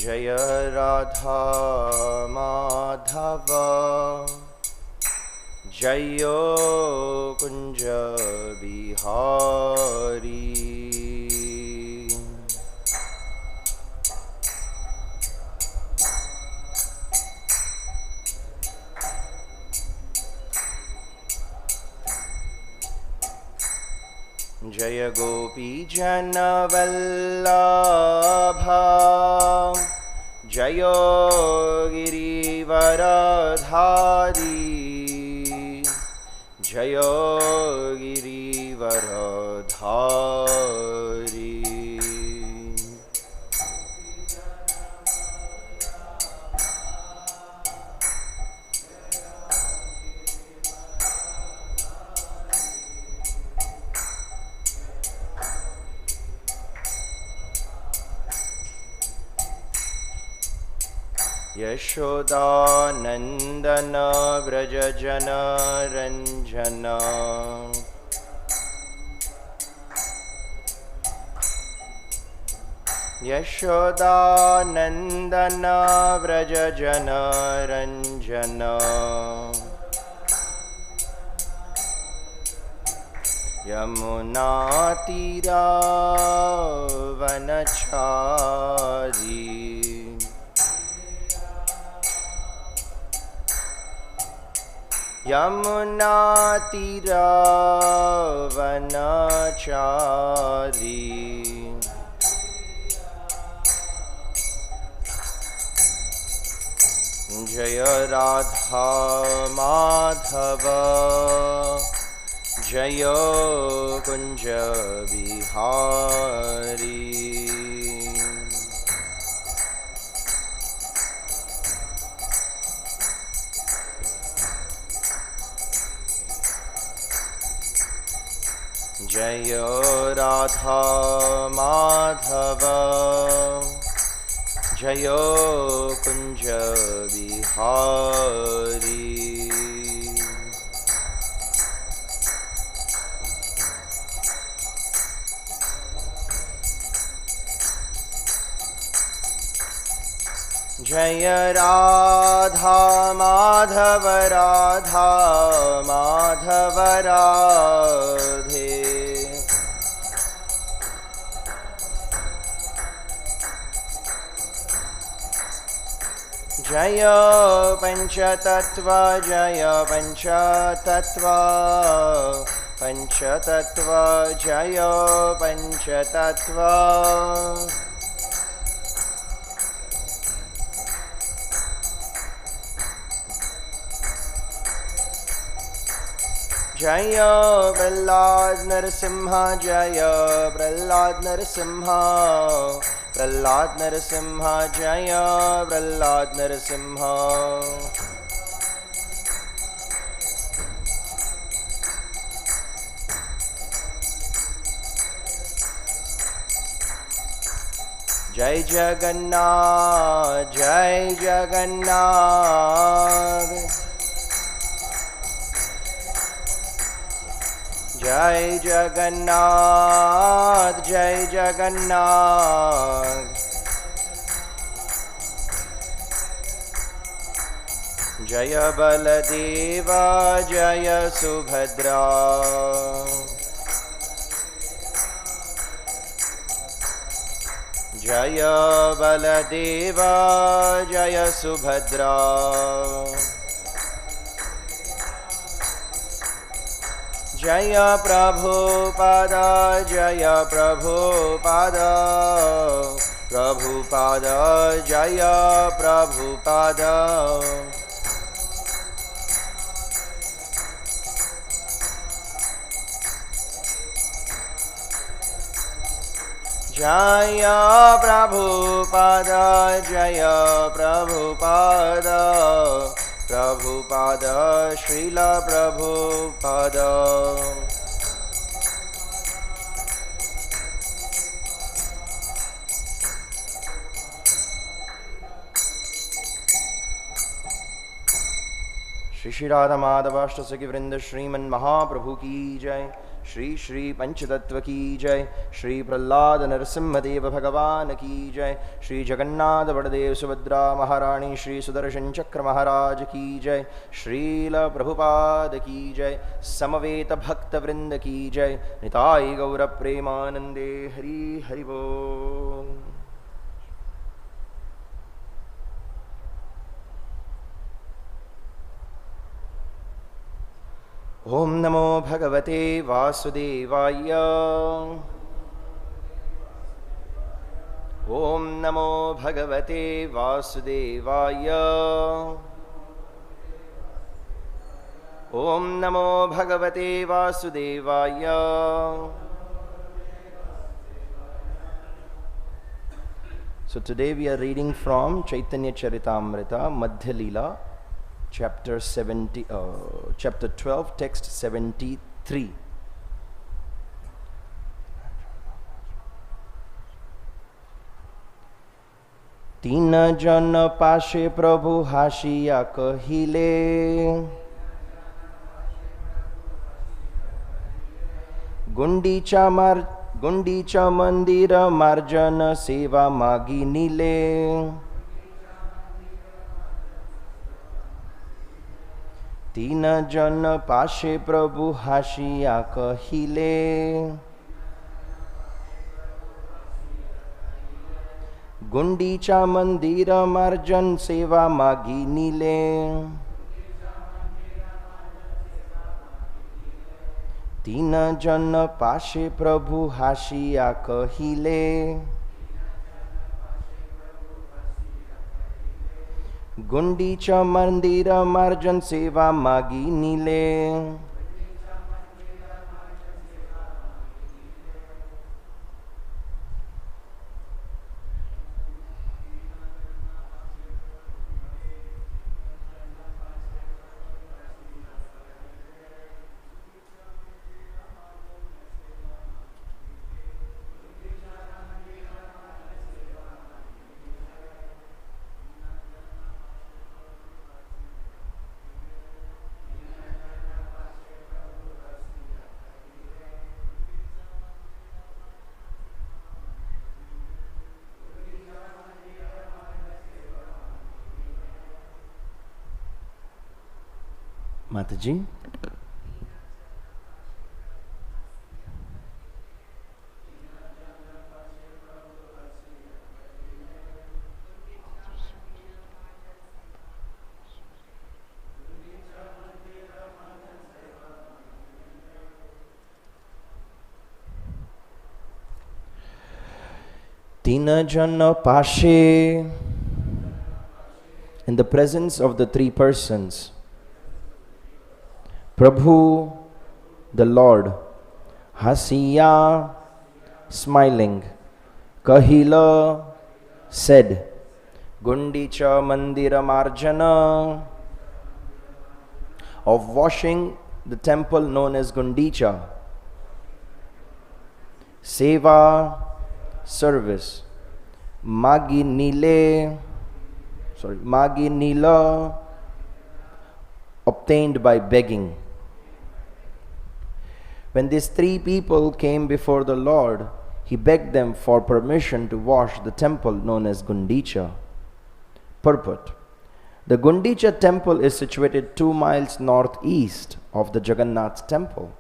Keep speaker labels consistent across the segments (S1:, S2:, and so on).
S1: जय राधा माधव जय कुंज बिहारी। जय गोपी जन वल्लभ जय गिरिवरधारी जय गिरिवरधारी। यशोदानन्दन व्रज जनरञ्जन यशोदानन्दन व्रज जनरञ्जन यमुनातीरावनचारी यमुनातीरावनचारी। जय राधा माधव जय कुंज बिहारी। जय राधा माधव जय कुंज बिहारी। जय राधा माधव राधा माधव राधे। जय पंचतत्व जय पंचतत्व पंचतत्व जय पंचतत्व। जय प्रह्लाद नरसिंह जय प्रह्लाद नरसिंह प्रह्लाद नरसिंह जय प्रह्लाद नरसिंह। जय जगन्नाथ जय जगन्नाथ जय जगन्नाथ जय जगन्नाथ। जय बलदेव जय सुभद्रा जय बलदेव जय सुभद्रा। जय प्रभुपाद जय प्रभुपाद प्रभुपाद जय प्रभुपाद। जय प्रभुपाद जय प्रभुपाद प्रभुपाद श्रील प्रभुपाद। श्री श्री राधा माधव अष्ट सखी वृंद श्रीमन महाप्रभु की जय। श्री श्री पंचतत्व की जय। श्री प्रहलाद नरसिंहदेव भगवान की जय। श्री जगन्नाथ बड़देव सुभद्रा महारानी श्री सुदर्शन चक्र महाराज की जय। श्रील प्रभुपाद की जय। समवेत भक्त वृंद की जय। निताय गौर प्रेमानंदे हरि हरि बोल। ओम नमो भगवते वासुदेवाय। ओम नमो भगवते वासुदेवाय। ओम नमो भगवते वासुदेवाय। So today we are reading from Chaitanya Charitamrita, Madhya Leela, chapter 12, text 73. तीन जन पाशे प्रभु हाशिया कहिले, गुंडीचा मंदिर मार्जन सेवा मागी नीले। तीन जन पाशे प्रभु हाशिया कहिले, गुंडीचा मंदिर मार्जन सेवा मागी नीले। तीन जन पाशे प्रभु हाशिया कहिले, गुंडीचा मंदिर मार्जन सेवा मागी नीले। Mataji. तीन जन पाशे, in the presence of the three persons, Prabhu, the Lord, Hasiya, smiling, Kahila, said, Gundicha Mandira Marjana, of washing the temple known as Gundicha, Seva, service, Magi Nila, obtained by begging. When these three people came before the Lord, he begged them for permission to wash the temple known as Gundicha. Purport: the Gundicha temple is situated 2 miles northeast of the Jagannath temple.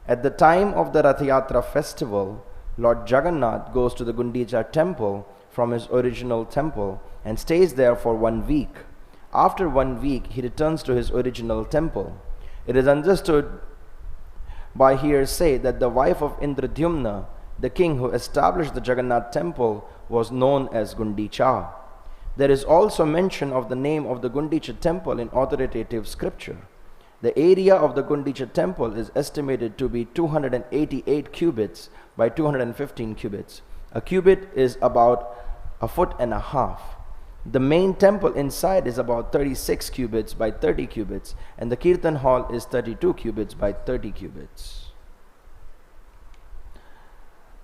S1: At the time of the Rath Yatra festival, Lord Jagannath goes to the Gundicha temple from his original temple and stays there for 1 week. After 1 week, he returns to his original temple. It is understood by hearsay that the wife of Indradyumna, the king who established the Jagannath temple, was known as Gundicha. There is also mention of the name of the Gundicha temple in authoritative scripture. The area of the Gundicha temple is estimated to be 288 cubits by 215 cubits. A cubit is about 1.5 feet. The main temple inside is about 36 cubits by 30 cubits, and the Kirtan hall is 32 cubits by 30 cubits.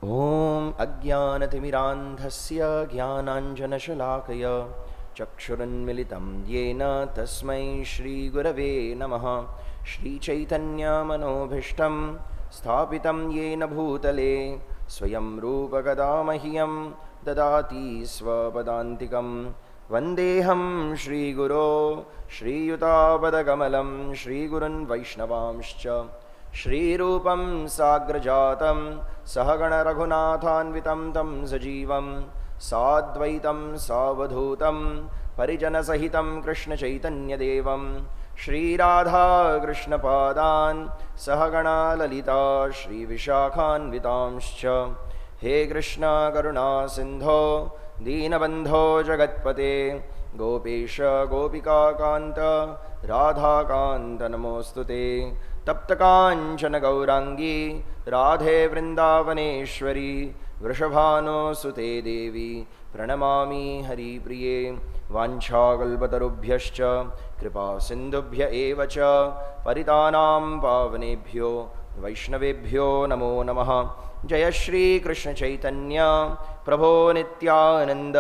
S1: Om Ajnanatimidandhasya Jnananjanashalakaya Chakshurunmilitam Yena Tasmai Shri Gurave Namaha. Shri Chaitanya Manobhishtam स्थापितं येन भूतले स्वयं रूपकदा मह्यं ददाति स्वपदान्तिकं वन्देऽहं श्रीगुरो श्रीयुतापदकमलं श्रीगुरुन् वैष्णवांश्च श्रीरूपं साग्रजातं सहगणरघुनाथान्वितं तं सजीवं साद्वैतं सावधूतं परिजनसहितं कृष्णचैतन्यदेवं श्रीराधाकृष्णपादान् सहगणा ललिता श्रीविशाखान्वितांश्च हे कृष्ण करुणा सिन्धो दीनबन्धो जगत्पते गोपेश गोपिकान्त राधाकान्त नमोऽस्तुते तप्तकाञ्चन गौराङ्गी राधे वृन्दावनेश्वरी वृषभानुसुते देवी प्रणमामि हरिप्रिये वाञ्छाकल्पतरुभ्यश्च कृपा सिन्धुभ्य एव च परितानां पावनेभ्यो वैष्णवेभ्यो नमो नमः। जय श्री कृष्ण चैतन्य प्रभो नित्यानंद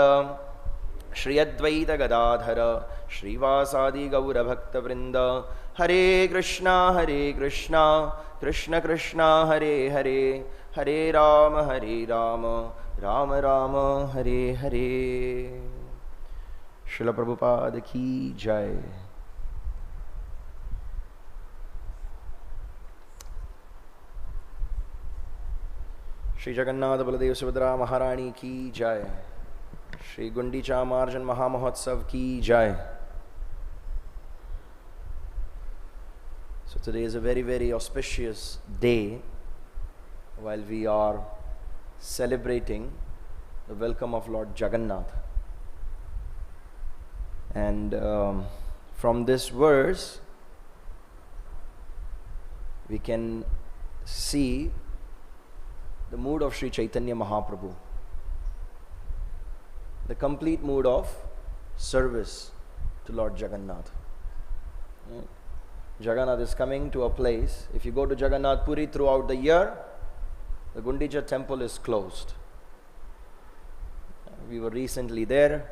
S1: श्री अद्वैत गदाधर श्रीवासादि गौरभक्तवृंद हरे कृष्णा कृष्ण कृष्णा हरे हरे हरे राम राम राम हरे हरे। श्रील प्रभुपाद की जय। श्री जगन्नाथ बलदेव सुभद्रा महारानी की जय। श्री गुंडीचा मार्जन महामहोत्सव की जय। So today is a very, very auspicious day while we are celebrating the welcome of Lord Jagannath. And from this verse we can see the mood of Sri Chaitanya Mahaprabhu, the complete mood of service to Lord Jagannath. Jagannath is coming to a place. If you go to Jagannath Puri throughout the year, the Gundicha temple is closed. We were recently there.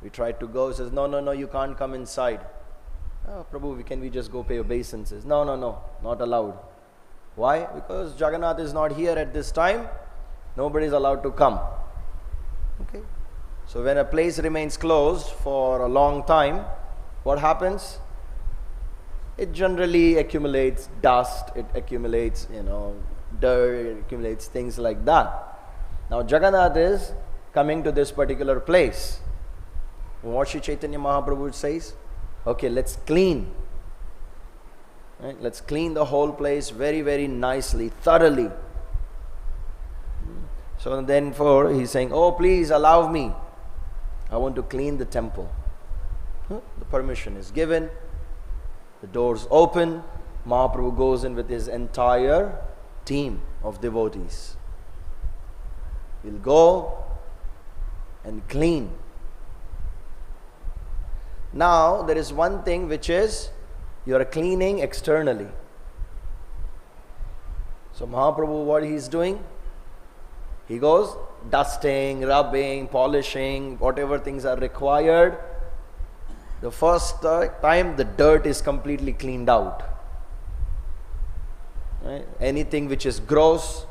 S1: We tried to go. He says, no, you can't come inside. Oh, Prabhu, can we just go pay obeisances? No, not allowed. Why? Because Jagannath is not here at this time. Nobody is allowed to come. Okay. So when a place remains closed for a long time, what happens? It generally accumulates dust, it accumulates, dirt, it accumulates things like that. Now Jagannath is coming to this particular place. What Sri Chaitanya Mahaprabhu says, okay, let's clean. Right? Let's clean the whole place very, very nicely, thoroughly. So then he's saying, oh, please allow me. I want to clean the temple. The permission is given. The doors open. Mahaprabhu goes in with his entire team of devotees. He'll go and clean. Now, there is one thing which is, you are cleaning externally. So Mahaprabhu, what he's doing? He goes dusting, rubbing, polishing, whatever things are required. The first time the dirt is completely cleaned out. Right? Anything which is gross,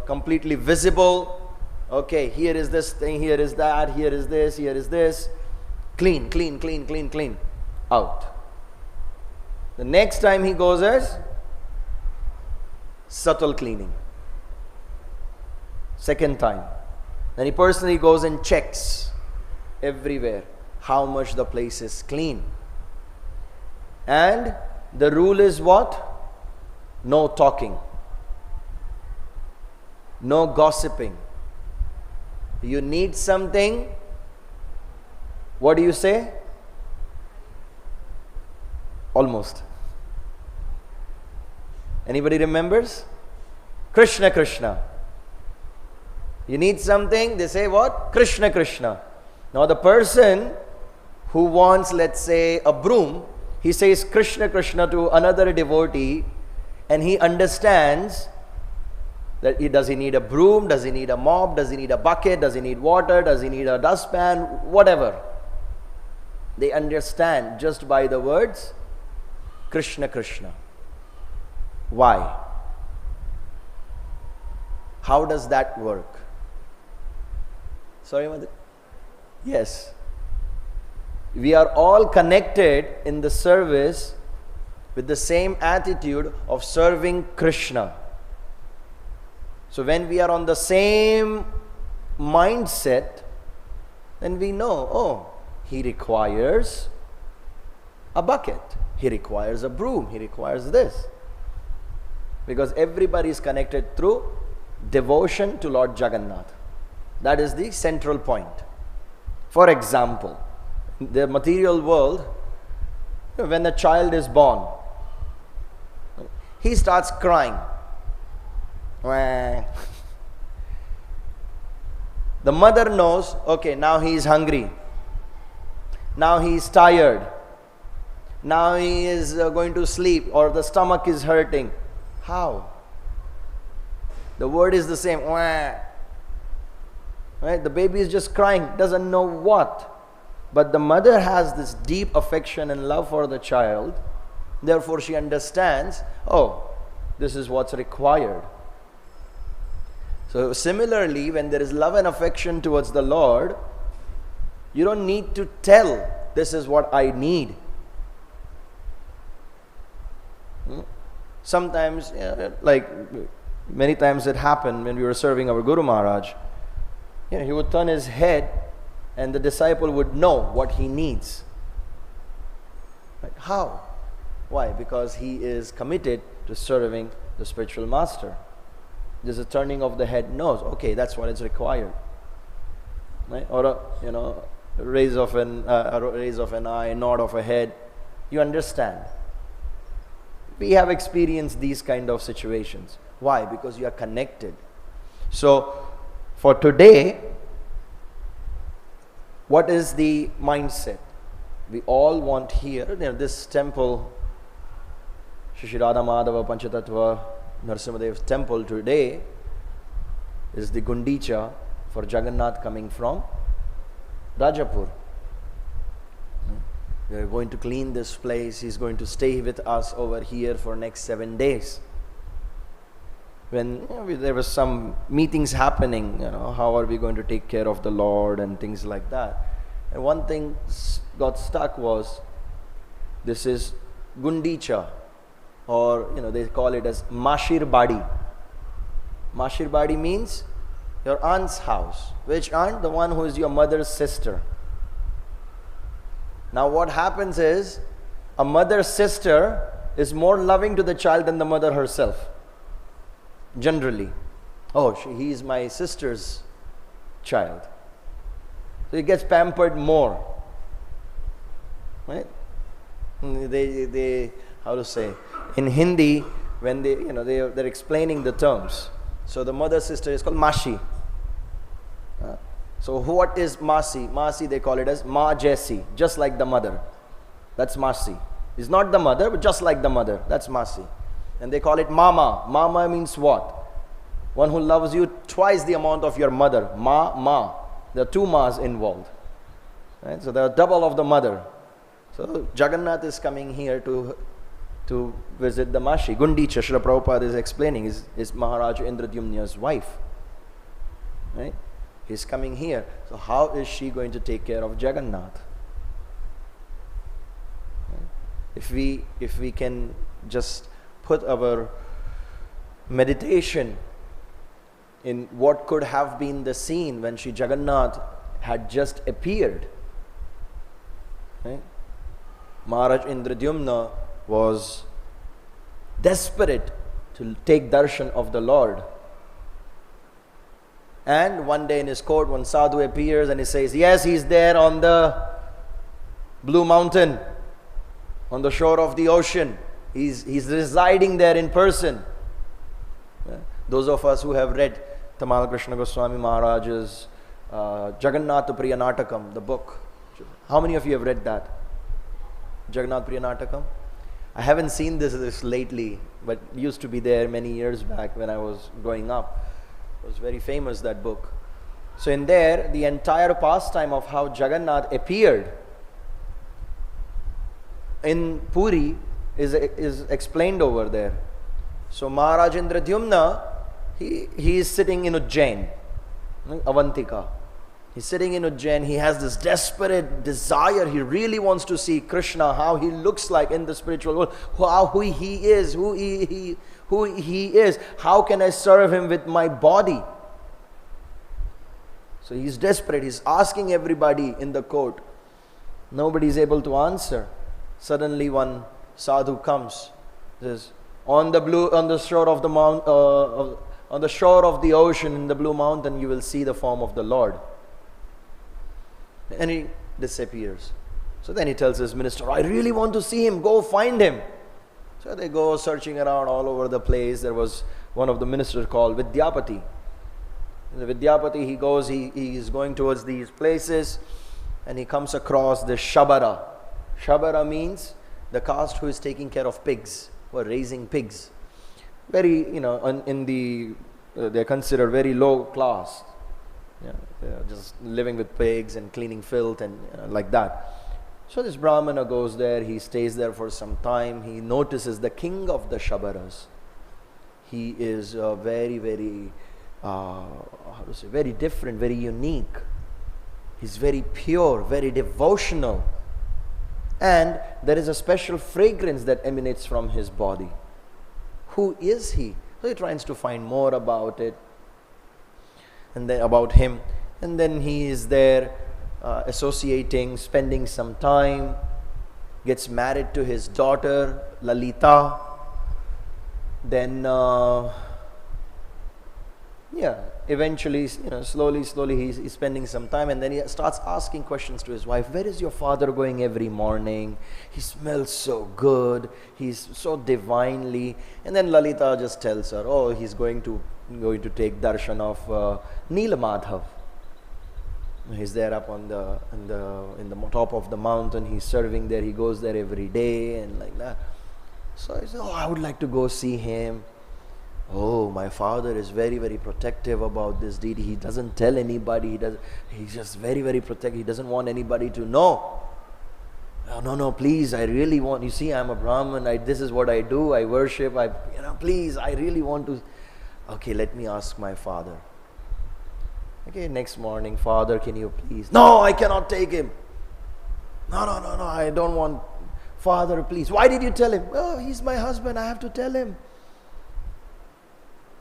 S1: completely visible. Okay, here is this thing, here is that, here is this. Clean, out. The next time he goes as subtle cleaning. Second time. Then he personally goes and checks everywhere how much the place is clean. And the rule is what? No talking. No gossiping. You need something. What do you say? Almost. Anybody remembers? Krishna, Krishna. You need something, they say what? Krishna, Krishna. Now the person who wants, let's say, a broom, he says Krishna, Krishna to another devotee, and he understands that does he need a broom, does he need a mop, does he need a bucket, does he need water, does he need a dustpan, whatever. They understand just by the words Krishna, Krishna. Why? How does that work? Sorry, Madhya? Yes. We are all connected in the service with the same attitude of serving Krishna. So when we are on the same mindset, then we know, oh, he requires a bucket, he requires a broom, he requires this. Because everybody is connected through devotion to Lord Jagannath. That is the central point. For example, in the material world, when a child is born, he starts crying. The mother knows, okay, now he is hungry. Now he is tired. Now he is going to sleep, or the stomach is hurting. How? The word is the same. Right? The baby is just crying, doesn't know what. But the mother has this deep affection and love for the child. Therefore she understands, oh, this is what's required. So similarly, when there is love and affection towards the Lord, you don't need to tell, this is what I need. Sometimes, like many times it happened when we were serving our Guru Maharaj, he would turn his head and the disciple would know what he needs. Like, how? Why? Because he is committed to serving the spiritual master. Just a turning of the head knows, okay, that's what is required. Right? Or a raise of an eye, nod of a head. You understand. We have experienced these kind of situations. Why? Because you are connected. So, for today, what is the mindset? We all want here, this temple, Shri Radha Madhava Panchatattva Narasimhadev temple today is the Gundicha for Jagannath coming from Rajapur. We are going to clean this place. He is going to stay with us over here for next 7 days. When there was some meetings happening, how are we going to take care of the Lord and things like that. And one thing got stuck was, this is Gundicha, or they call it as Mashir Badi. Mashir Badi means your aunt's house. Which aunt? The one who is your mother's sister. Now what happens is, a mother's sister is more loving to the child than the mother herself. Generally. Oh, he is my sister's child. So he gets pampered more. Right? They how to say? In Hindi, when they're explaining the terms. So the mother sister is called Mashi. So what is Masi? Masi, they call it as Ma Jaisi, just like the mother. That's Masi. It's not the mother, but just like the mother. That's Masi. And they call it Mama. Mama means what? One who loves you twice the amount of your mother. Ma. There are two Ma's involved. Right? So there are double of the mother. So Jagannath is coming here to visit the Mashi. Gundicha, Srila Prabhupada is explaining, is Maharaj Indradyumna's wife. Right? He's coming here. So how is she going to take care of Jagannath? Right? If we can just put our meditation in what could have been the scene when Sri Jagannath had just appeared. Right? Maharaj Indradyumna was desperate to take darshan of the Lord. And one day in his court, one sadhu appears and he says, yes, he's there on the blue mountain, on the shore of the ocean. He's residing there in person. Yeah. Those of us who have read Tamal Krishna Goswami Maharaj's Jagannath Priya Natakam, the book. How many of you have read that? Jagannath Priya Natakam? I haven't seen this lately, but it used to be there many years back when I was growing up. It was very famous, that book. So in there, the entire pastime of how Jagannath appeared in Puri is explained over there. So Maharaj Indradyumna, he is sitting in Ujjain, Avantika. He's sitting in Ujjain. He has this desperate desire. He really wants to see Krishna, how he looks like in the spiritual world, who he is, who he is. How can I serve him with my body? So he's desperate. He's asking everybody in the court. Nobody is able to answer. Suddenly one sadhu comes. Says, on the shore of the on the shore of the ocean in the blue mountain, you will see the form of the Lord. And he disappears. So then he tells his minister, I really want to see him, go find him. So they go searching around all over the place. There was one of the ministers called Vidyapati. And the Vidyapati, he goes, he is going towards these places, and he comes across the Shabara. Shabara means the caste who is taking care of pigs, who are raising pigs. Very, they're considered very low class. Yeah, they're just living with pigs and cleaning filth and like that. So this Brahmana goes there, he stays there for some time. He notices the king of the Shabaras. He is very, very, very different, very unique. He's very pure, very devotional. And there is a special fragrance that emanates from his body. Who is he? So he tries to find more about it. And then about him, and then he is there associating, spending some time, gets married to his daughter Lalita. Then eventually, slowly he's spending some time, and then he starts asking questions to his wife. Where is your father going every morning? He smells so good, he's so divinely. And then Lalita just tells her, oh, he's going to take darshan of Neelamadhav. He's there up on in the top of the mountain. He's serving there. He goes there every day and like that. So he said, oh, I would like to go see him. Oh, my father is very, very protective about this deed. He doesn't tell anybody. He's just very, very protective. He doesn't want anybody to know. Oh, no, please, I really want. You see, I'm a Brahmin. This is what I do. I worship. Please, I really want to. Okay, let me ask my father. Okay, next morning, Father, can you please? No, I cannot take him. No, I don't want. Father, please. Why did you tell him? Oh, he's my husband. I have to tell him.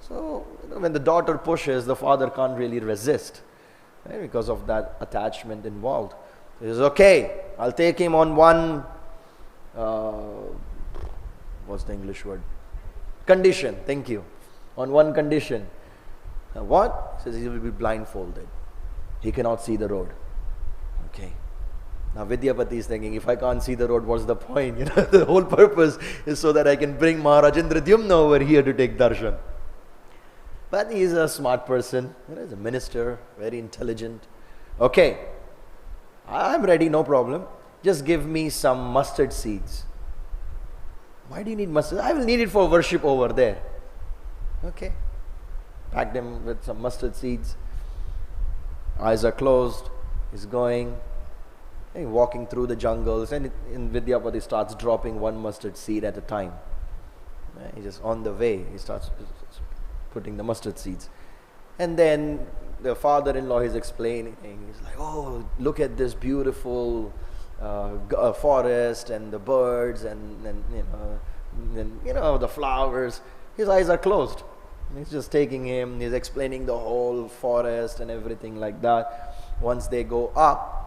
S1: So, when the daughter pushes, the father can't really resist, right? Because of that attachment involved. He says, okay, I'll take him on one, what's the English word? Condition, thank you. On one condition. What? He says he will be blindfolded. He cannot see the road. Okay. Now Vidyapati is thinking, if I can't see the road, what's the point? The whole purpose is so that I can bring Maharaj Indradyumna over here to take darshan. But he is a smart person. He's a minister, very intelligent. Okay, I'm ready, no problem. Just give me some mustard seeds. Why do you need mustard? I will need it for worship over there. Okay. Packed him with some mustard seeds. Eyes are closed. He's going. He's walking through the jungles, and Vidyapati starts dropping one mustard seed at a time. He's just on the way. He starts putting the mustard seeds. And then the father-in-law is explaining. He's like, oh, look at this beautiful forest and the birds and the flowers. His eyes are closed. He's just taking him. He's explaining the whole forest and everything like that. Once they go up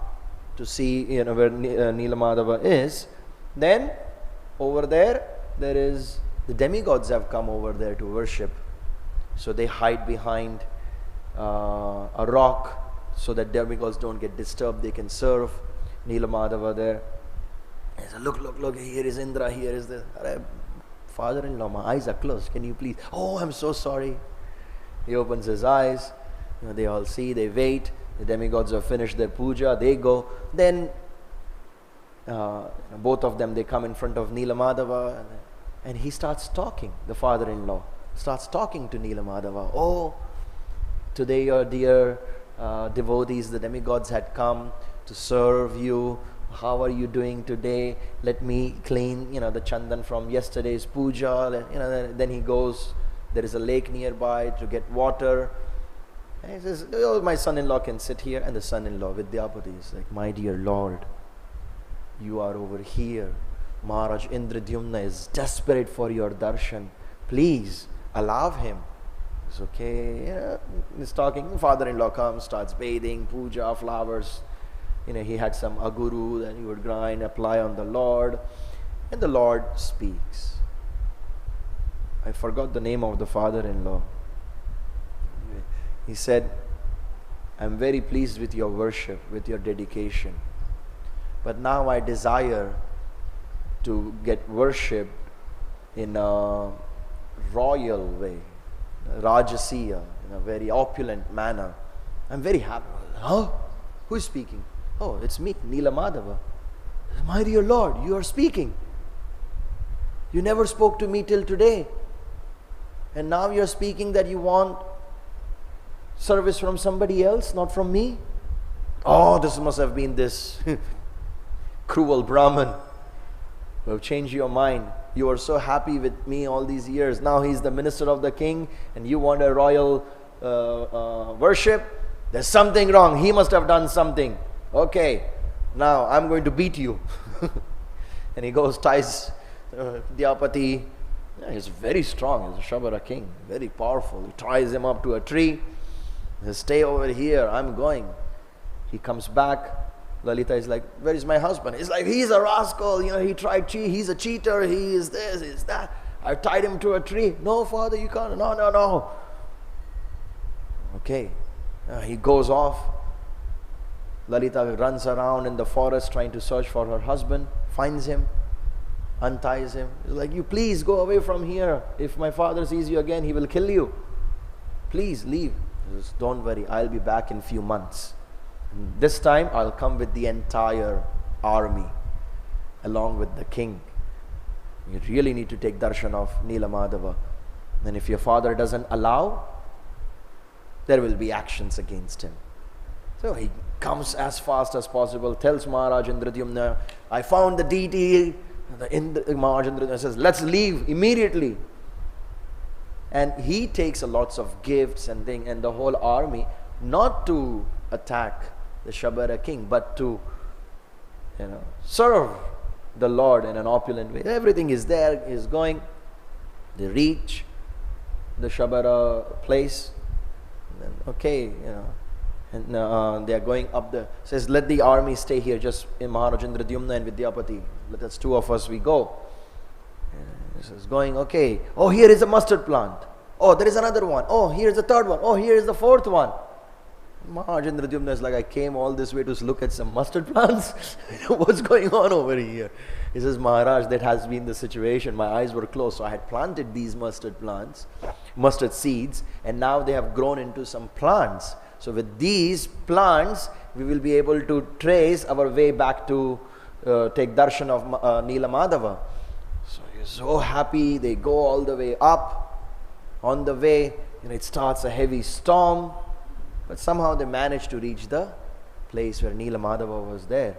S1: to see where Neelamadhava is, then over there is the demigods have come over there to worship. So they hide behind a rock so that demigods don't get disturbed. They can serve Neelamadhava there. He said, look, here is Indra, here is this. Father-in-law, my eyes are closed. Can you please? Oh, I'm so sorry. He opens his eyes. They all see, they wait. The demigods have finished their puja. They go. Then both of them, they come in front of Neelamadhava, and he starts talking. The father-in-law starts talking to Neelamadhava. Oh, today your dear devotees, the demigods had come to serve you. How are you doing today? Let me clean, the chandan from yesterday's puja. Then he goes There is a lake nearby to get water. And he says, oh, my son-in-law can sit here. And the son-in-law, Vidyapati, is like, my dear Lord, you are over here. Maharaj Indradyumna is desperate for your darshan. Please allow him. It's okay. Yeah. He's talking. Father-in-law comes, starts bathing, puja, flowers. He had some aguru that he would grind, apply on the Lord. And the Lord speaks. I forgot the name of the father-in-law. He said, I'm very pleased with your worship, with your dedication. But now I desire to get worshipped in a royal way, Rajasiya, in a very opulent manner. I'm very happy. Huh? Who is speaking? Oh, it's me, Nila Madhava. My dear Lord, you are speaking. You never spoke to me till today. And now you're speaking that you want service from somebody else, not from me? Oh, this must have been this cruel Brahman who have changed your mind. You were so happy with me all these years. Now he's the minister of the king and you want a royal worship. There's something wrong. He must have done something. Okay, now I'm going to beat you. And he goes, ties Vidyapati. Yeah, he's very strong. He's a Shabara king, very powerful. He ties him up to a tree. He says, stay over here, I'm going. He comes back. Lalita is like, where is my husband? He's like, he's a rascal. He tried he's a cheater. He is this, he's that. I tied him to a tree. No, father, you can't. No. Okay. He goes off. Lalita runs around in the forest trying to search for her husband. Finds him. Unties him. He's like, you please go away from here. If my father sees you again, he will kill you. Please leave. He says, don't worry, I'll be back in few months. And this time I'll come with the entire army along with the king. You really need to take darshan of Nila Madhava. And if your father doesn't allow, there will be actions against him. So he comes as fast as possible, tells Maharaj Indradyumna, I found the deity. Maharaj Indradyumna says, let's leave immediately. And he takes lots of gifts and the whole army, not to attack the Shabara king, but to serve the Lord in an opulent way. Everything is there, is going. They reach the Shabara place. And then, and they are going up says, let the army stay here, just in Maharaj Indradyumna and Vidyapati. Let us, two of us, we go. This is going, okay. Oh, here is a mustard plant. Oh, there is another one. Oh, here is the third one. Oh, here is the fourth one. Maharaj Indradyumna is like, I came all this way to look at some mustard plants. What's going on over here? He says, Maharaj, that has been the situation. My eyes were closed, so I had planted these mustard seeds, and now they have grown into some plants. So with these plants, we will be able to trace our way back to take darshan of Nila Madhava. So he's so happy. They go all the way up. On the way, it starts a heavy storm, but somehow they manage to reach the place where Nila Madhava was there.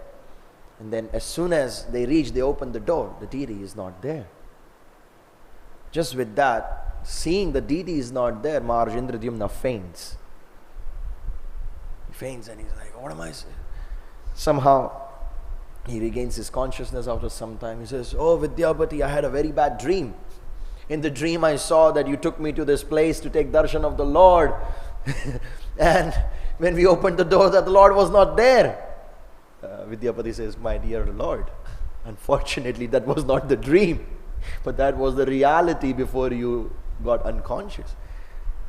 S1: And then as soon as they reach, they open the door. The deity is not there. Just with that, seeing the deity is not there, Maharaj Indradyumna faints. He faints and he's like, what am I saying? Somehow, he regains his consciousness after some time. He says, oh Vidyapati, I had a very bad dream. In the dream I saw that you took me to this place to take darshan of the Lord. And when we opened the door, that the Lord was not there. Vidyapati says, my dear Lord, unfortunately that was not the dream. But that was the reality before you got unconscious.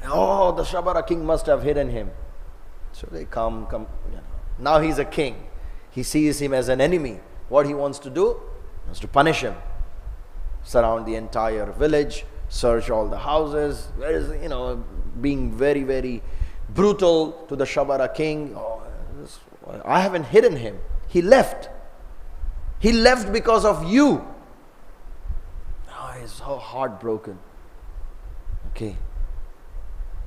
S1: Oh, the Shabara king must have hidden him. So they come. Now he's a king. He sees him as an enemy. What he wants to do? He wants to punish him. Surround the entire village, search all the houses. There is, being very, very brutal to the Shabara king. Oh, I haven't hidden him. He left. He left because of you. Oh, he's so heartbroken. Okay.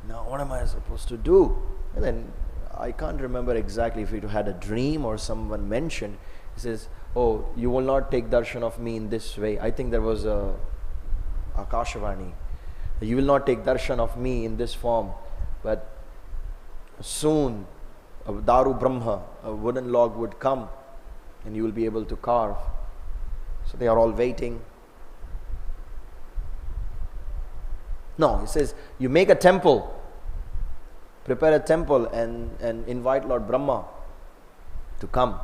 S1: Now what am I supposed to do? And then I can't remember exactly if it had a dream or someone mentioned. He says, oh, you will not take darshan of me in this way. I think there was a Akashvani. You will not take darshan of me in this form, but soon a Daru Brahma, a wooden log would come and you will be able to carve. So they are all waiting. No, he says, you make a temple, prepare a temple and invite Lord Brahma to come.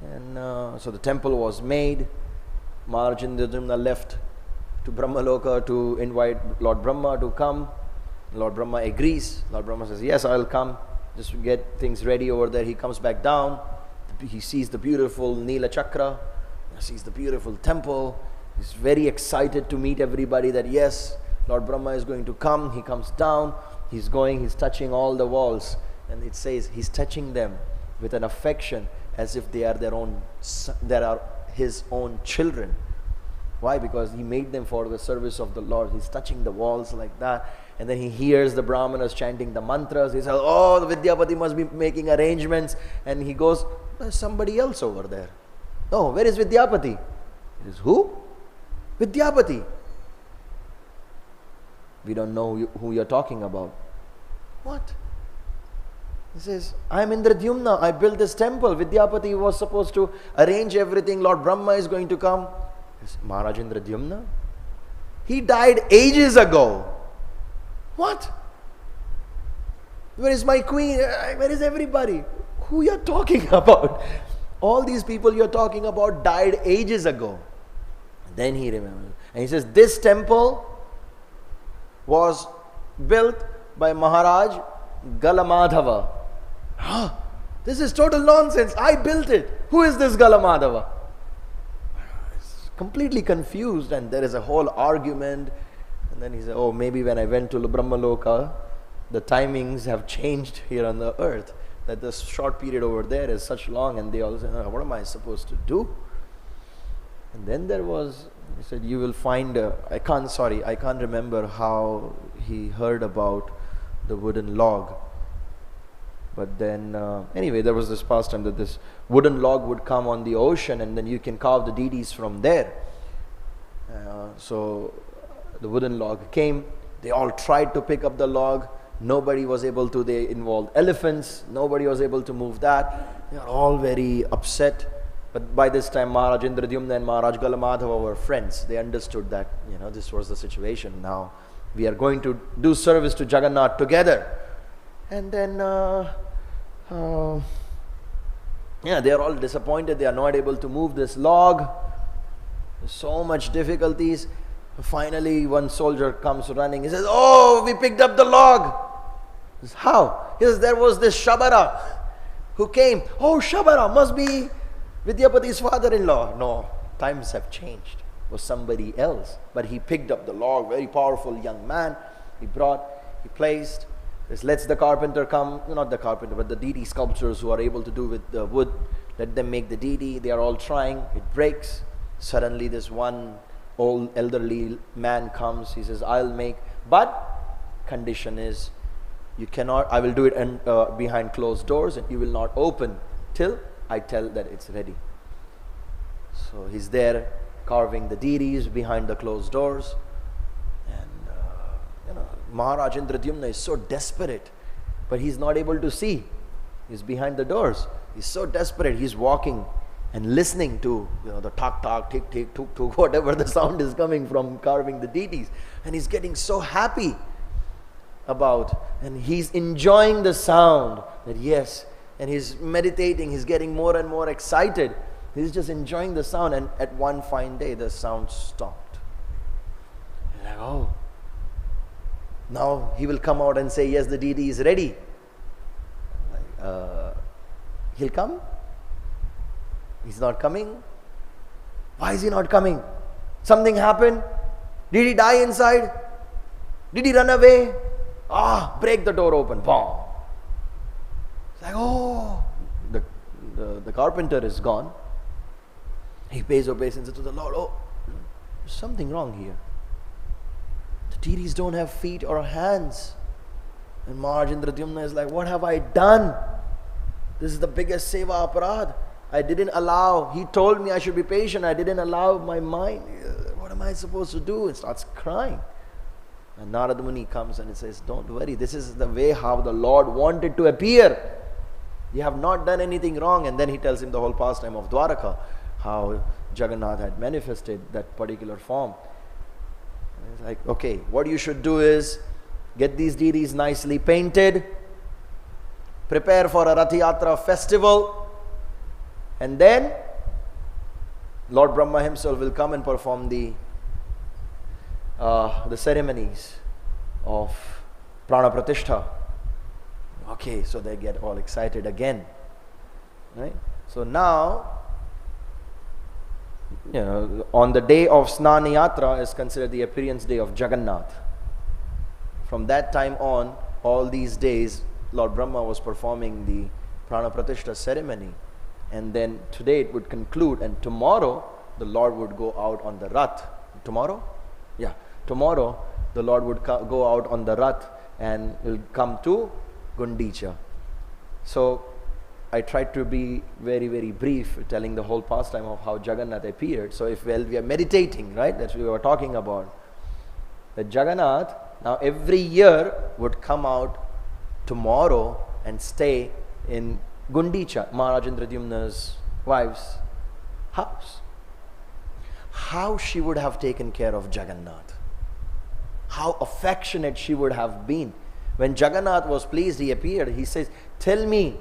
S1: And so the temple was made. Maharaj Indradyumna left to Brahmaloka to invite Lord Brahma to come. Lord Brahma agrees. Lord Brahma says, yes, I'll come. Just to get things ready over there. He comes back down. He sees the beautiful Neela Chakra. He sees the beautiful temple. He's very excited to meet everybody that yes, Lord Brahma is going to come. He comes down. He's touching all the walls. And it says he's touching them with an affection as if they are his own children. Why? Because he made them for the service of the Lord. He's touching the walls like that. And then he hears the Brahmanas chanting the mantras. He says, oh, the Vidyapati must be making arrangements. And he goes, there's somebody else over there. No, where is Vidyapati? It is who? Vidyapati. We don't know who you're talking about. What? He says, I'm Indradyumna. I built this temple. Vidyapati was supposed to arrange everything. Lord Brahma is going to come. Maharaj Indradyumna? He died ages ago. What? Where is my queen? Where is everybody? Who you're talking about? All these people you're talking about died ages ago. Then he remembers. And he says, this temple was built by Maharaj Galamadhava. This is total nonsense. I built it. Who is this Galamadhava? Completely confused, and there is a whole argument. And then he said, oh, maybe when I went to Brahmaloka, the timings have changed here on the earth, that the short period over there is such long. And they all said, oh, what am I supposed to do? And then there was, he said, you will find I can't remember how he heard about the wooden log. But then, anyway, there was this pastime that this wooden log would come on the ocean and then you can carve the deities from there. So the wooden log came. They all tried to pick up the log. Nobody was able to. They involved elephants. Nobody was able to move that. They are all very upset. But by this time, Maharaj Indradyumna and Maharaj Galamadhava were friends. They understood that, this was the situation. Now, we are going to do service to Jagannath together. And then, they are all disappointed. They are not able to move this log. There's so much difficulties. Finally, one soldier comes running. He says, oh, we picked up the log. He says, how? He says, there was this Shabara who came. Oh, Shabara must be Vidyapati's father-in-law. No, times have changed. It was somebody else. But he picked up the log, very powerful young man. He placed. Lets the carpenter come, not the carpenter, but the deity sculptors who are able to do with the wood, let them make the deity. They are all trying. It breaks. Suddenly this one old elderly man comes. He says, I'll make, but condition is, you cannot, I will do it behind closed doors and you will not open till I tell that it's ready. So he's there carving the deities behind the closed doors. Maharaj Indradyumna is so desperate, but he's not able to see. He's behind the doors. He's so desperate. He's walking and listening to the tak, tick, tick, tuk, tuk, whatever the sound is coming from carving the deities. And he's getting so happy and he's enjoying the sound that yes, and he's meditating. He's getting more and more excited. He's just enjoying the sound, and at one fine day, the sound stopped. He's like, oh. Now he will come out and say, yes, the deity is ready. He'll come? He's not coming? Why is he not coming? Something happened? Did he die inside? Did he run away? Break the door open. Boom. It's like, oh, the carpenter is gone. He pays obeisance to the Lord. Oh, there's something wrong here. Deities don't have feet or hands. And Maharaj Indradyumna is like, what have I done? This is the biggest seva aparad. I didn't allow. He told me I should be patient. I didn't allow my mind. What am I supposed to do? It starts crying. And Narad Muni comes and he says, don't worry, this is the way how the Lord wanted to appear. You have not done anything wrong. And then he tells him the whole pastime of Dwaraka, how Jagannath had manifested that particular form. And it's like, okay, what you should do is get these deities nicely painted, prepare for a Rath Yatra festival, and then Lord Brahma himself will come and perform the ceremonies of Prana Pratishtha. Okay, so they get all excited again, right? So now, on the day of Snana Yatra is considered the appearance day of Jagannath. From that time on, all these days, Lord Brahma was performing the Prana Pratishtha ceremony. And then today it would conclude, and tomorrow the Lord would go out on the Rath. Tomorrow? Yeah. Tomorrow the Lord would go out on the Rath and will come to Gundicha. So I tried to be very, very brief, telling the whole pastime of how Jagannath appeared. So if we are meditating, right, that's what we were talking about. That Jagannath now every year would come out tomorrow and stay in Gundicha, Maharaj Indradyumna's wife's house. How she would have taken care of Jagannath. How affectionate she would have been. When Jagannath was pleased, he appeared. He says, tell me,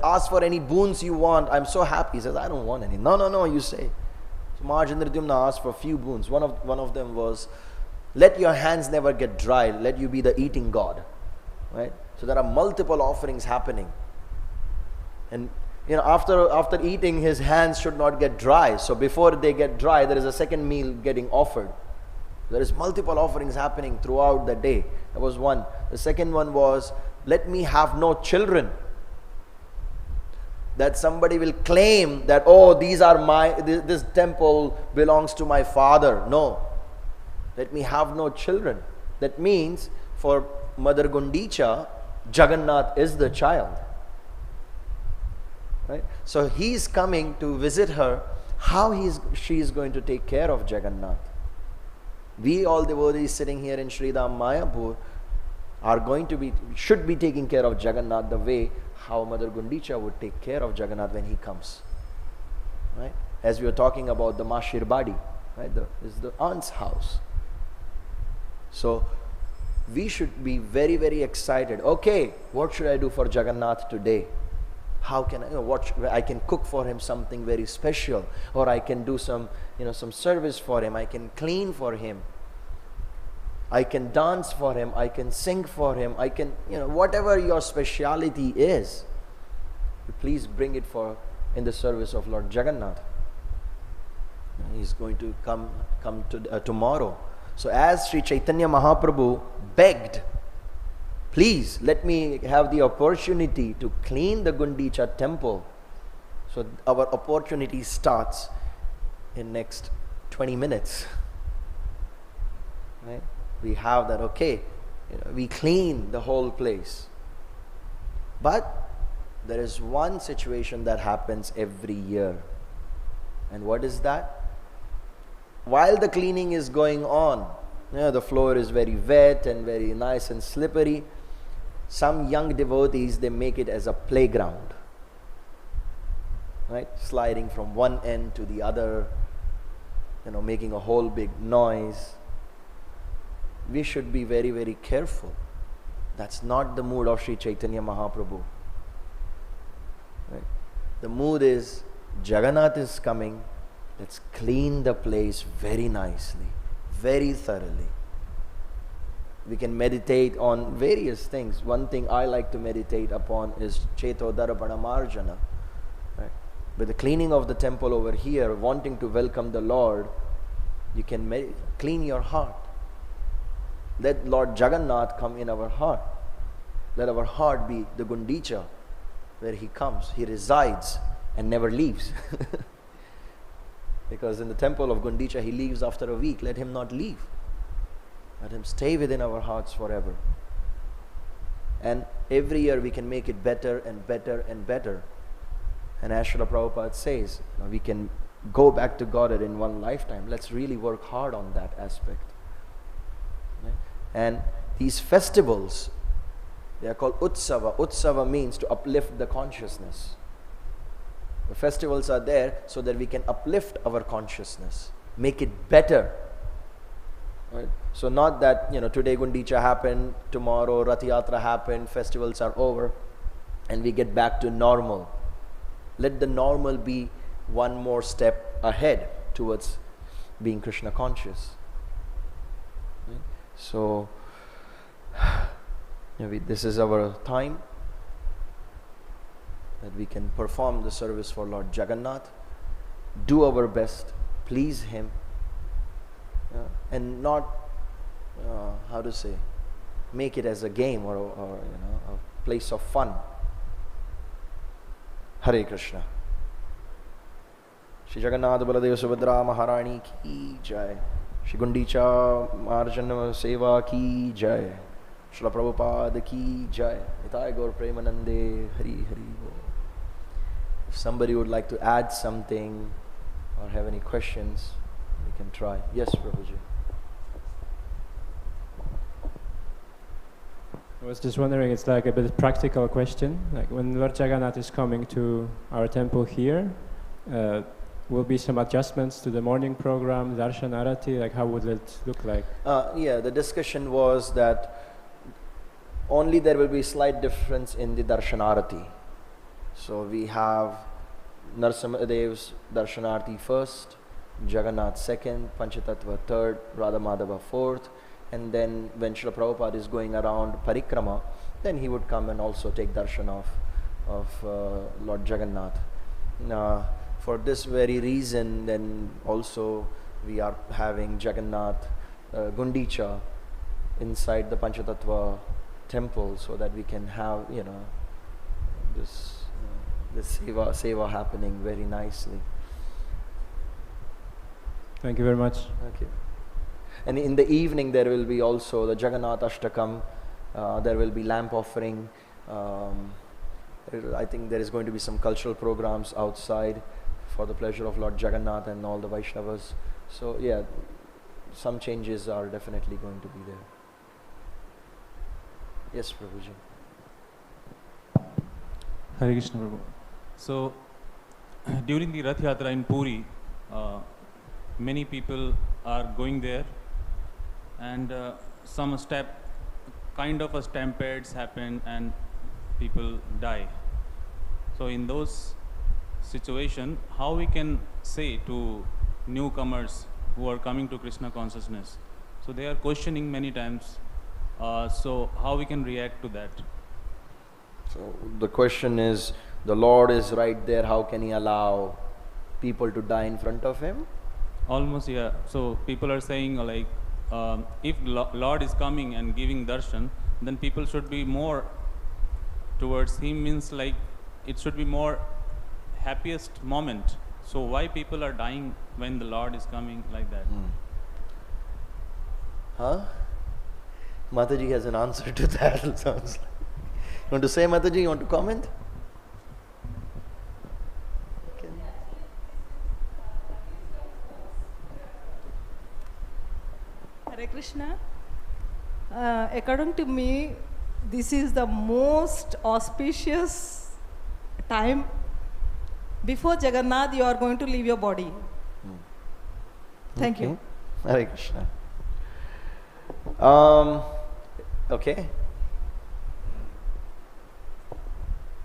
S1: ask for any boons you want. I'm so happy. He says, I don't want any. No, you say. So Maharaj Indradyumna asked for a few boons. One of them was, let your hands never get dry. Let you be the eating god. Right? So there are multiple offerings happening. And after eating, his hands should not get dry. So before they get dry, there is a second meal getting offered. There is multiple offerings happening throughout the day. That was one. The second one was, let me have no children. That somebody will claim that, oh, this temple belongs to my father. No. Let me have no children. That means for Mother Gundicha, Jagannath is the child. Right? So he's coming to visit her. How she is going to take care of Jagannath? We all devotees sitting here in Sridham Mayapur should be taking care of Jagannath the way how Mother Gundicha would take care of Jagannath when he comes. Right? As we were talking about the Mashirbadi, right? This is the aunt's house. So we should be very, very excited. Okay, what should I do for Jagannath today? How can I can cook for him something very special, or I can do some service for him. I can clean for him. I can dance for him. I can sing for him. I can, whatever your speciality is, please bring it in the service of Lord Jagannath. He's going to come tomorrow. So as Sri Chaitanya Mahaprabhu begged, please let me have the opportunity to clean the Gundicha temple. So our opportunity starts in next 20 minutes. Right? We have that, okay, we clean the whole place. But there is one situation that happens every year. And what is that? While the cleaning is going on, the floor is very wet and very nice and slippery. Some young devotees, they make it as a playground. Right? Sliding from one end to the other, making a whole big noise. We should be very, very careful. That's not the mood of Sri Chaitanya Mahaprabhu. Right? The mood is, Jagannath is coming. Let's clean the place very nicely, very thoroughly. We can meditate on various things. One thing I like to meditate upon is Cheto Darapana Marjana. Right? With the cleaning of the temple over here, wanting to welcome the Lord, you can clean your heart. Let Lord Jagannath come in our heart. Let our heart be the Gundicha, where he comes, he resides and never leaves. Because in the temple of Gundicha, he leaves after a week. Let him not leave. Let him stay within our hearts forever. And every year we can make it better and better and better. And as Srila Prabhupada says, we can go back to Godhead in one lifetime. Let's really work hard on that aspect. Right? And these festivals, they are called Utsava. Utsava means to uplift the consciousness. The festivals are there so that we can uplift our consciousness, make it better. Right? So not that, today Gundicha happened, tomorrow Rath Yatra happened, festivals are over, and we get back to normal. Let the normal be one more step ahead towards being Krishna conscious. Right? So, this is our time that we can perform the service for Lord Jagannath, do our best, please Him, and not, make it as a game or a place of fun. Hare Krishna. Shri Jagannath Baladeva Subhadra Maharani ki jai. Shri Gundicha Marjana Seva ki jai. Srila Prabhupada ki jai. Nitai Gaur Premanande Hari Hari Bol. If somebody would like to add something or have any questions, we can try. Yes, Prabhuji.
S2: I was just wondering, it's like a bit practical question. Like when Lord Jagannath is coming to our temple here, will be some adjustments to the morning program, Darshan Arati, like how would it look like?
S1: The discussion was that only there will be slight difference in the Darshan Arati. So we have Narasimhadev's Darshan Arati first, Jagannath second, Panchatattva third, Radha Madhava fourth, and then when Srila Prabhupada is going around Parikrama, then he would come and also take darshan of Lord Jagannath. For this very reason, then also we are having Jagannath Gundicha inside the Panchatattva temple, so that we can have this seva happening very nicely.
S2: Thank you very much.
S1: Okay. And in the evening there will be also the Jagannath Ashtakam, there will be lamp offering. I think there is going to be some cultural programs outside for the pleasure of Lord Jagannath and all the Vaishnavas. So yeah, some changes are definitely going to be there. Yes, Prabhuji.
S3: Hare Krishna, Prabhu. So, during the Rath Yatra in Puri, many people are going there, and kind of a stampedes happen and people die. So in those situations, how we can say to newcomers who are coming to Krishna consciousness? So they are questioning many times. So how we can react to that?
S1: So the question is, the Lord is right there, how can He allow people to die in front of Him?
S3: Almost, yeah. So people are saying like, if Lord is coming and giving darshan, then people should be more towards Him, means like it should be more happiest moment. So why people are dying when the Lord is coming like that?
S1: Mataji has an answer to that, it sounds like. You want to say, Mataji, you want to comment? Okay.
S4: Hare Krishna. According to me, this is the most auspicious time. Before Jagannath, you are going to leave your body. Thank you.
S1: Hare Krishna. Okay.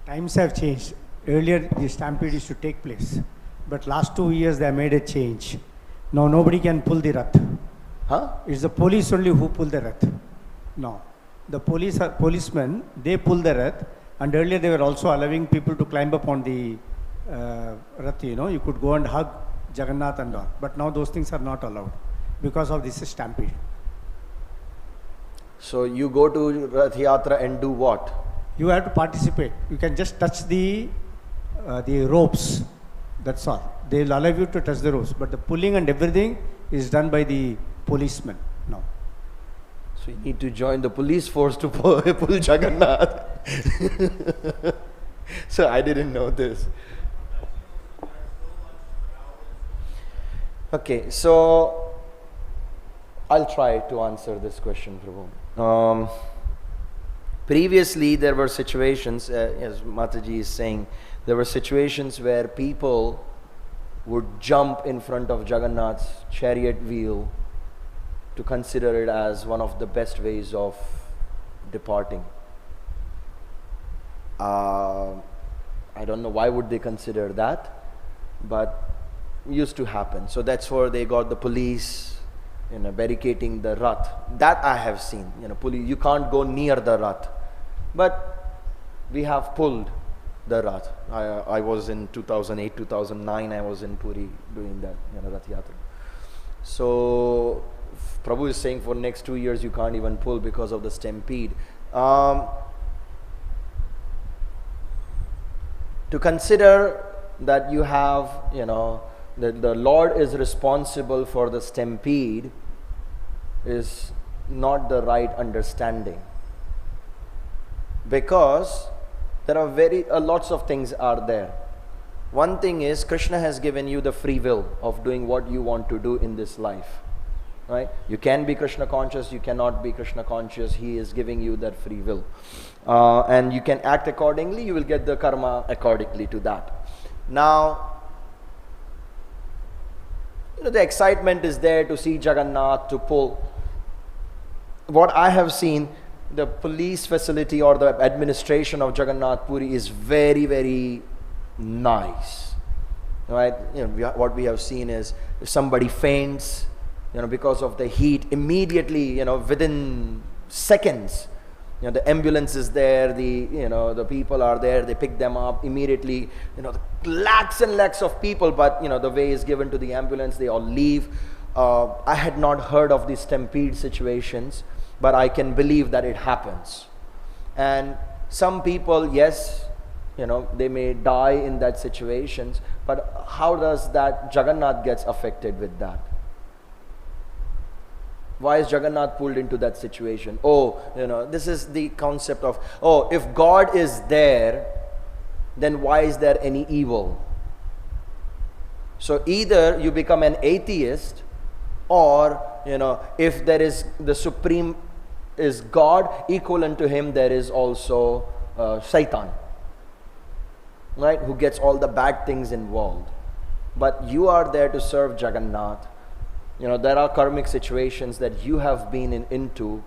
S5: Times have changed. Earlier, the stampede used to take place, but last 2 years they made a change. Now nobody can pull the rath. It's the police only who pull the rath. No, the policemen, they pull the rath, and earlier they were also allowing people to climb up on the rath. You could go and hug Jagannath and all. But now those things are not allowed because of this stampede.
S1: So you go to Rath Yatra and do what?
S5: You have to participate. You can just touch the ropes. That's all. They will allow you to touch the ropes, but the pulling and everything is done by the policemen now.
S1: So you need to join the police force to pull Jagannath. So I didn't know this. Okay, so I'll try to answer this question, Prabhu. Previously, there were situations, as Mataji is saying, there were situations where people would jump in front of Jagannath's chariot wheel to consider it as one of the best ways of departing. I don't know why would they consider that, but it used to happen. So that's where they got the police, barricading the Rath. That I have seen. Police, you can't go near the Rath. But we have pulled the Rath. I was in 2008, 2009, I was in Puri doing that, Rath Yatra. So Prabhu is saying for next 2 years you can't even pull because of the stampede. To consider that you have, that the Lord is responsible for the stampede is not the right understanding. Because there are lots of things are there. One thing is, Krishna has given you the free will of doing what you want to do in this life. Right? You can be Krishna conscious, you cannot be Krishna conscious. He is giving you that free will. And you can act accordingly, you will get the karma accordingly to that. Now, the excitement is there to see Jagannath, to pull. What I have seen, the police facility or the administration of Jagannath Puri is very, very nice. Right? What we have seen is if somebody faints, because of the heat, immediately, within seconds, the ambulance is there, the people are there, they pick them up immediately, lakhs and lakhs of people, but, the way is given to the ambulance, they all leave. I had not heard of these stampede situations, but I can believe that it happens. And some people, yes, they may die in that situations, but how does that Jagannath gets affected with that? Why is Jagannath pulled into that situation? This is the concept of, if God is there, then why is there any evil? So either you become an atheist, or, if there is the supreme is God, equivalent to him, there is also Satan, right? Who gets all the bad things involved. But you are there to serve Jagannath. There are karmic situations that you have been into.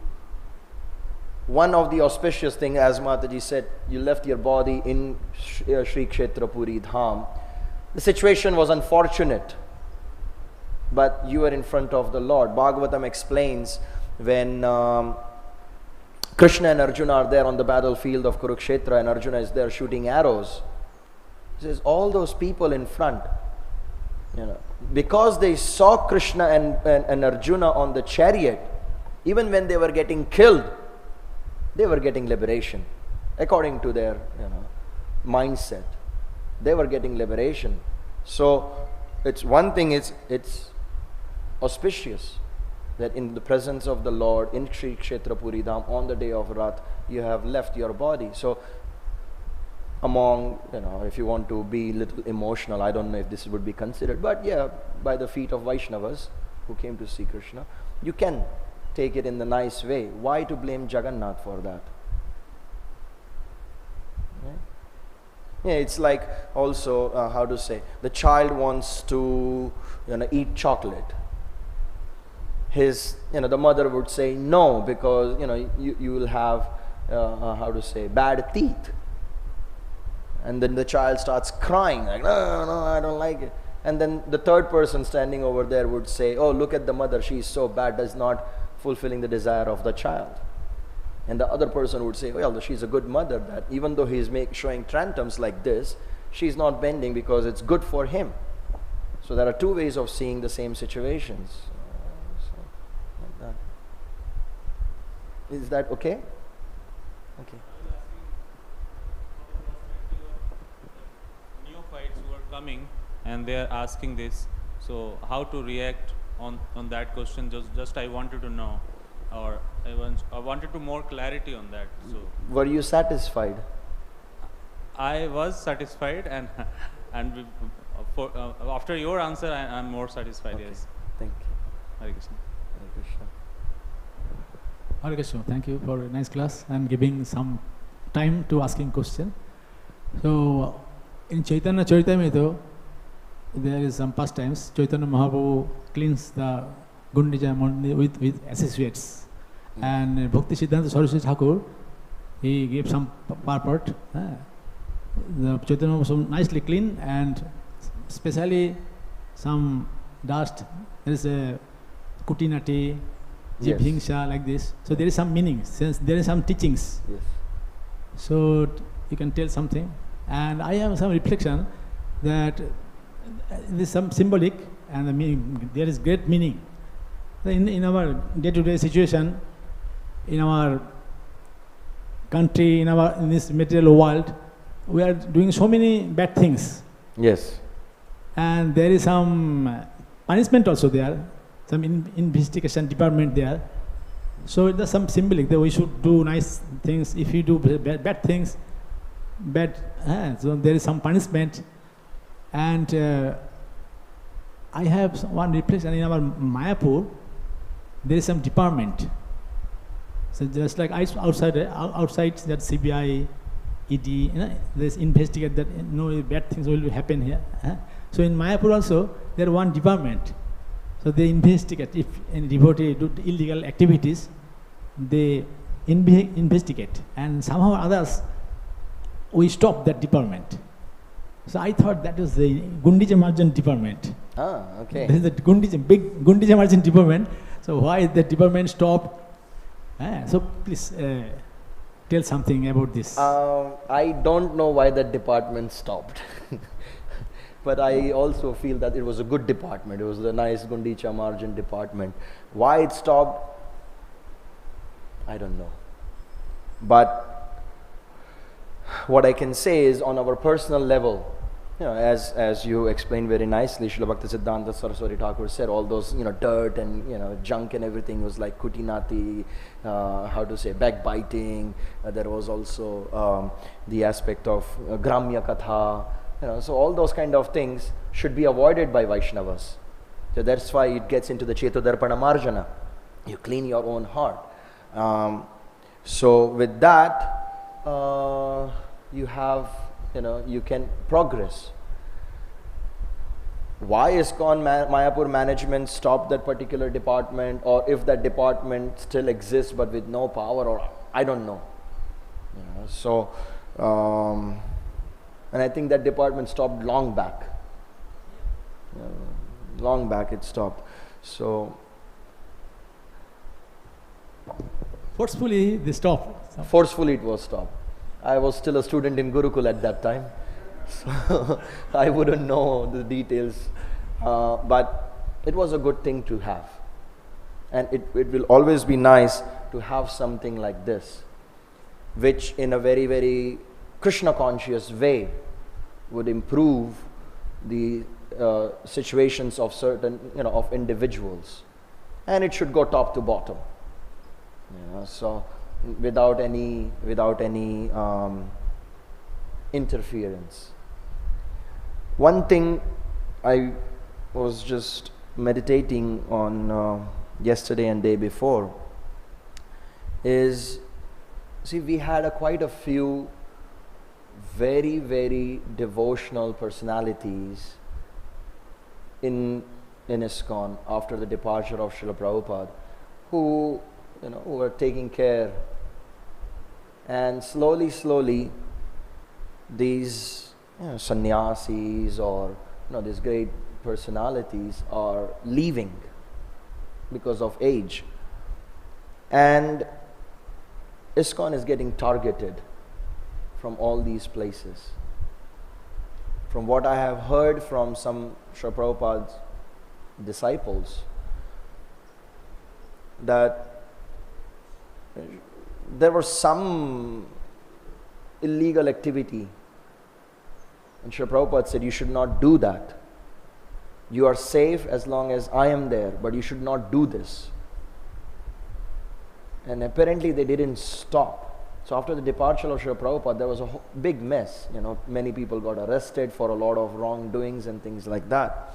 S1: One of the auspicious things, as Mataji said, you left your body in Sri Kshetra Puri Dham. The situation was unfortunate, but you were in front of the Lord. Bhagavatam explains when Krishna and Arjuna are there on the battlefield of Kurukshetra and Arjuna is there shooting arrows. He says, all those people in front, because they saw Krishna and Arjuna on the chariot, even when they were getting killed, they were getting liberation. According to their mindset, they were getting liberation. So it's one thing, it's auspicious that in the presence of the Lord in Sri Kshetra Puri Dham on the day of Rath, you have left your body. So among, if you want to be a little emotional, I don't know if this would be considered, but yeah, by the feet of Vaishnavas who came to see Krishna, you can take it in the nice way. Why to blame Jagannath for that? Right? Yeah, it's like also, how to say, the child wants to, eat chocolate. The mother would say no, because, you will have, how to say, bad teeth. And then the child starts crying, like, no, I don't like it. And then the third person standing over there would say, oh, look at the mother, she is so bad, does not fulfilling the desire of the child. And the other person would say, well, she's a good mother, that even though he's showing tantrums like this, she's not bending because it's good for him. So there are two ways of seeing the same situations. Like that. Is that okay? Okay.
S3: Neophytes who are coming and they are asking this, so how to react on that question? Just I wanted to know, or I wanted to more clarity on that. So
S1: were you satisfied?
S3: I was satisfied, and after your answer, I am more satisfied.
S1: Okay.
S3: Yes.
S1: Thank you.
S3: Hare Krishna.
S1: Hare Krishna.
S6: Hare Krishna, thank you for a nice class and giving some time to asking question. So, in Chaitanya Charitamrita, there is some pastimes. Chaitanya Mahaprabhu cleans the Gundicha Mandir with associates. And Bhakti Siddhanta Saraswati Thakur, he gave some purport. The Chaitanya was so nicely clean, and especially some dust. There is a kutinati, jibhingsha, like this. So there is some meaning, since there is some teachings.
S1: Yes.
S6: So you can tell something. And I have some reflection that there is some symbolic and the meaning. There is great meaning. In our day-to-day situation, in our country, in this material world, we are doing so many bad things.
S1: Yes.
S6: And there is some punishment also there, some investigation department there. So there's some symbolic that we should do nice things. If you do bad things, so there is some punishment. And I have one reflection in our Mayapur. There is some department. So just like outside that CBI, ED, there's investigate that no bad things will happen here. So in Mayapur also, there is one department. So they investigate if any devotee do illegal activities, they investigate, and somehow others we stop that department. So I thought that was the Gundicha Marjan department.
S1: Ah, okay.
S6: This is the big Gundicha Marjan department. So why the department stopped? So please tell something about this.
S1: I don't know why that department stopped. But I also feel that it was a good department. It was the nice Gundicha Marjan department. Why it stopped, I don't know. But what I can say is, on our personal level, as you explained very nicely, Srila Bhakti Siddhanta Saraswati Thakur said, all those dirt and junk and everything was like kutinati, backbiting. There was also the aspect of Gramya Katha. So all those kind of things should be avoided by Vaishnavas. So that's why it gets into the Chetodarpana Marjana. You clean your own heart. So with that, you have, you can progress. Why ISKCON Mayapur management stopped that particular department, or if that department still exists but with no power, or I don't know. So, and I think that department stopped long back. Long back it stopped. So
S6: Forcefully they stopped.
S1: Forcefully it was stopped. I was still a student in Gurukul at that time, so I wouldn't know the details. But it was a good thing to have. And it will always be nice to have something like this, which in a very, very Krishna conscious way would improve the situations of certain, of individuals. And it should go top to bottom. So without any interference. One thing I was just meditating on yesterday and day before is, see, we had quite a few very, very devotional personalities in ISKCON after the departure of Srila Prabhupada, who were taking care, and slowly these sannyasis or these great personalities are leaving because of age, and ISKCON is getting targeted from all these places. From what I have heard from some Srila Prabhupada's disciples, that there was some illegal activity, and Srila Prabhupada said, you should not do that. You are safe as long as I am there, but you should not do this. And apparently they didn't stop. So after the departure of Srila Prabhupada, there was a big mess. Many people got arrested for a lot of wrongdoings and things like that.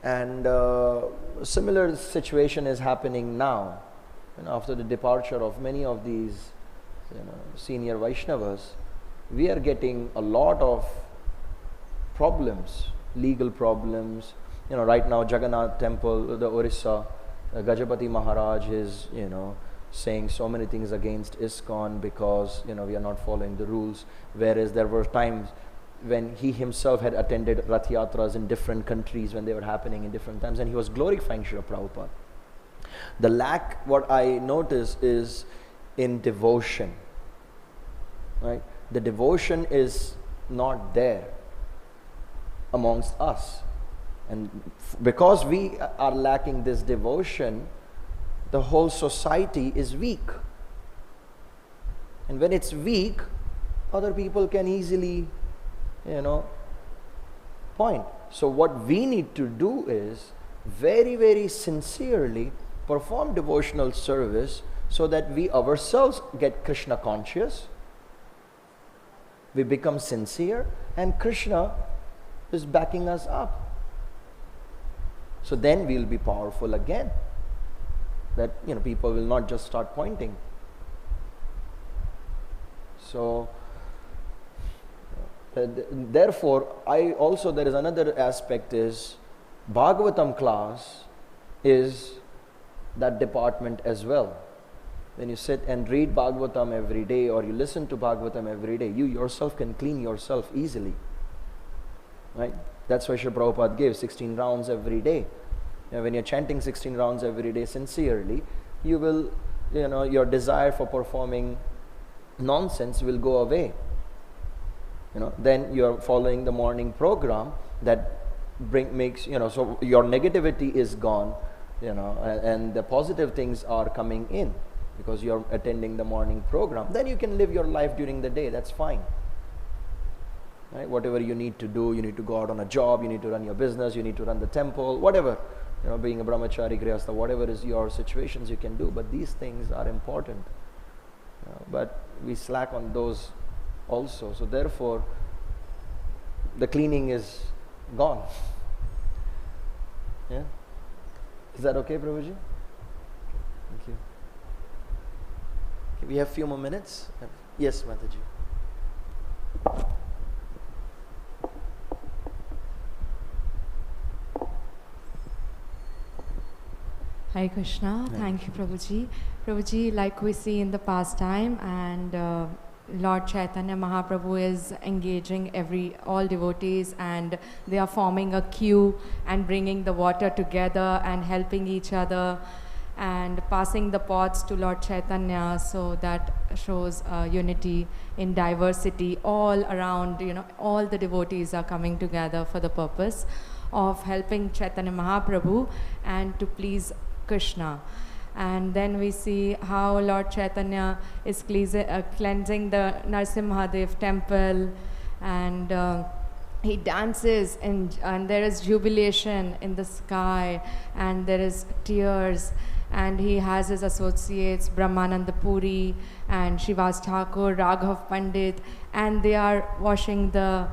S1: And a similar situation is happening now. after the departure of many of these senior Vaishnavas, we are getting a lot of problems, legal problems. Right now Jagannath temple, the Orissa, Gajapati Maharaj is, saying so many things against ISKCON because, we are not following the rules. Whereas there were times when he himself had attended Rath Yatras in different countries when they were happening in different times, and he was glorifying Srila Prabhupada. The lack, what I notice, is in devotion. Right? The devotion is not there amongst us. And because we are lacking this devotion, the whole society is weak. And when it's weak, other people can easily, point. So what we need to do is very, very sincerely perform devotional service so that we ourselves get Krishna conscious. We become sincere and Krishna is backing us up. So then we will be powerful again. That people will not just start pointing. So therefore, there is another aspect is Bhagavatam class is that department as well. When you sit and read Bhagavatam every day or you listen to Bhagavatam every day, you yourself can clean yourself easily. Right? That's why Srila Prabhupada gave 16 rounds every day. When you're chanting 16 rounds every day sincerely, you will, your desire for performing nonsense will go away. Then you're following the morning program that makes, so your negativity is gone, and the positive things are coming in because you're attending the morning program. Then you can live your life during the day. That's fine. Right? Whatever you need to do, you need to go out on a job, you need to run your business, you need to run the temple, whatever. Being a brahmachari, grihastha, whatever is your situations you can do. But these things are important. But we slack on those also. So therefore, the cleaning is gone. Yeah? Is that okay, Prabhuji? Thank you. Okay, we have a few more minutes. Yes, Mataji.
S7: Hare Krishna. Thank you, Prabhuji. Prabhuji, like we see in the pastime, and Lord Chaitanya Mahaprabhu is engaging all devotees, and they are forming a queue and bringing the water together and helping each other and passing the pots to Lord Chaitanya. So that shows unity in diversity all around. All the devotees are coming together for the purpose of helping Chaitanya Mahaprabhu and to please Krishna. And then we see how Lord Chaitanya is cleansing the Narasimhadev temple, and he dances, and there is jubilation in the sky, and there is tears, and he has his associates Brahmananda Puri and Shivas Thakur, Raghav Pandit, and they are washing the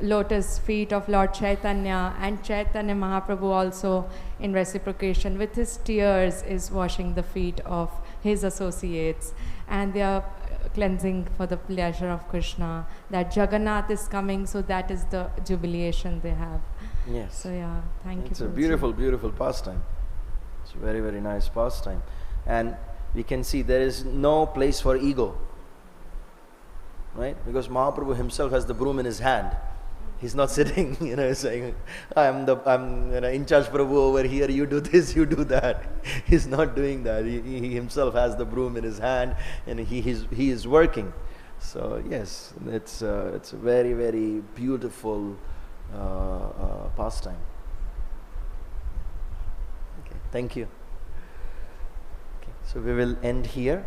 S7: lotus feet of Lord Chaitanya, and Chaitanya Mahaprabhu also in reciprocation with his tears is washing the feet of his associates, and they are cleansing for the pleasure of Krishna. That Jagannath is coming, so that is the jubilation they have.
S1: Yes.
S7: So yeah, thank you.
S1: It's a beautiful, beautiful pastime. It's a very, very nice pastime. And we can see there is no place for ego. Right? Because Mahaprabhu himself has the broom in his hand. He's not sitting, saying, I'm in charge Prabhu over here, you do this, you do that. He's not doing that. He himself has the broom in his hand, and he is working. So yes, it's a very, very beautiful pastime. Okay, thank you. Okay, so we will end here.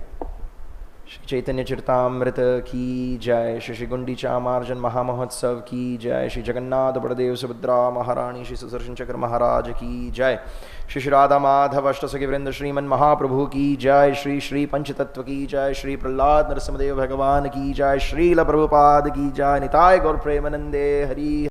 S1: Shri Chaitanya Charitamrita ki jai, Shri Gundicha Marjan Mahamahotsav ki jai, Shri Jagannath Baladev Subhadra Maharani, Shri Sudarshan Chakra Maharaj ki jai, Shri Radha Madhav Ashtasaki Vrinda Shriman Mahaprabhu ki jai, Shri Shri Panchatattva ki jai, Shri Prahlad Narasimhadev Bhagavan ki jai, Shri La Prabhupada ki jai, Nitai Gaur Premanande Hari